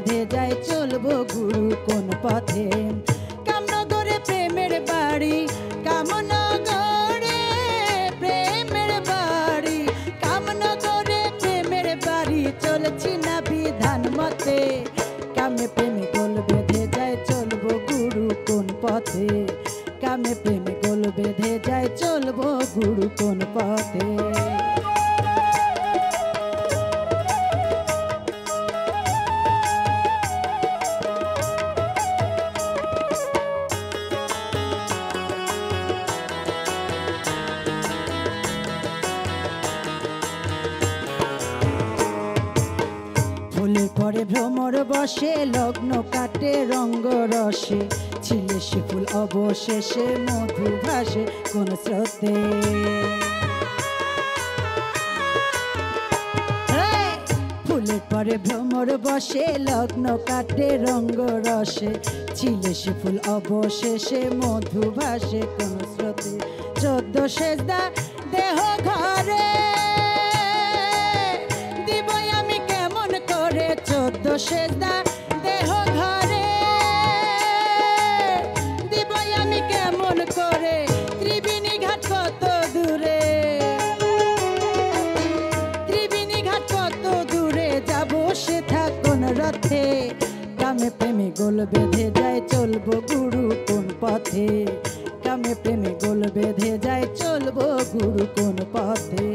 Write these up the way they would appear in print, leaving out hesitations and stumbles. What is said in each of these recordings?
বেঁধে যায় চলবো গুরু কোন পথে। কামনগরে প্রেমের বাড়ি, কামনগরে প্রেমের বাড়ি, কামনগরে প্রেমের বাড়ি, চলছি না বিধান মতে। কামে প্রেমে গোল বেঁধে যায় চলবো গুরু কোন পথে। কামে প্রেমে গোল বেঁধে যায় চলবো গুরু কোন পথে। ফুলের পরে ভ্রমর বসে, লগ্ন কাটে রঙ্গ রসে, ছিলে সে ফুল অবশেষে মধু ভাসে কোন স্রোতে। ফুলের পরে ভ্রমর বসে, লগ্ন কাটে রঙ্গ রসে, ছিলে সে ফুল অবশেষে মধু ভাসে কোন স্রোতে। 14 সেজদা দেহ ঘরে দিব আমি কেমন করে, 14 সেজদা দেহ ঘরে দিব আমি কেমন করে। ত্রিবেণী ঘাট কত দূরে, ত্রিবেণী ঘাট কত দূরে, যাব সেথা কোন রথে। কামে প্রেমে গোল বেঁধে যায় চলবো গুরু কোন পথে। কামে প্রেমে গোল বেঁধে যায় চলবো গুরু কোন পথে।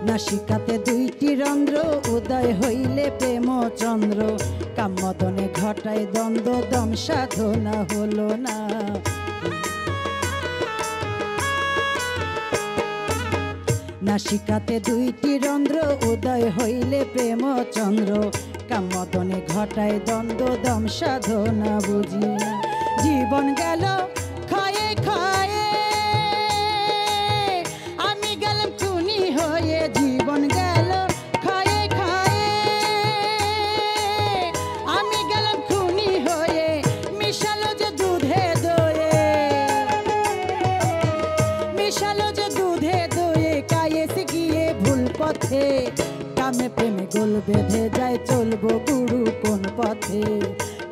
নাসিকাতে দুইটি রন্ধ্র, উদয় হইলে প্রেম চন্দ্র, কামমদনে ঘটায় দ্বন্দ্ব, দম সাধনা হলো না। নাসিকাতে দুইটি রন্ধ্র, উদয় হইলে প্রেম চন্দ্র, কামমদনে ঘটায় দ্বন্দ্ব, দম সাধনা বুঝি না। জীবন গেল ক্ষয়ে ক্ষয়ে, আমি গেলাম খুনি হয়ে। জীবন গেল ক্ষয়ে ক্ষয়ে, আমি গেলাম খুনি হয়ে। মিশালো যে দুধে দয়ে, মিশালো যে দুধে দয়ে, কায়েসে গিয়ে ভুল পথে। কামে প্রেমে গোল বেঁধে যায় চলবো গুরু কোন পথে।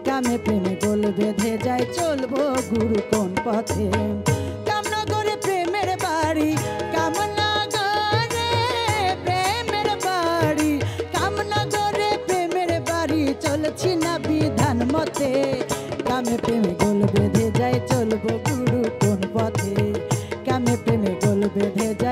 কামে প্রেমে গোল বেঁধে যায় চলবো গুরু কোন পথে। কামনগরে প্রেমের বাড়ি, কামনগরে প্রেমের বাড়ি, কামনগরে প্রেমের বাড়ি, চলছি না বিধান মতে। কামে প্রেমে গোল বেঁধে যায় চলবো গুরু কোন পথে। কামে প্রেমে গোল বেঁধে যায়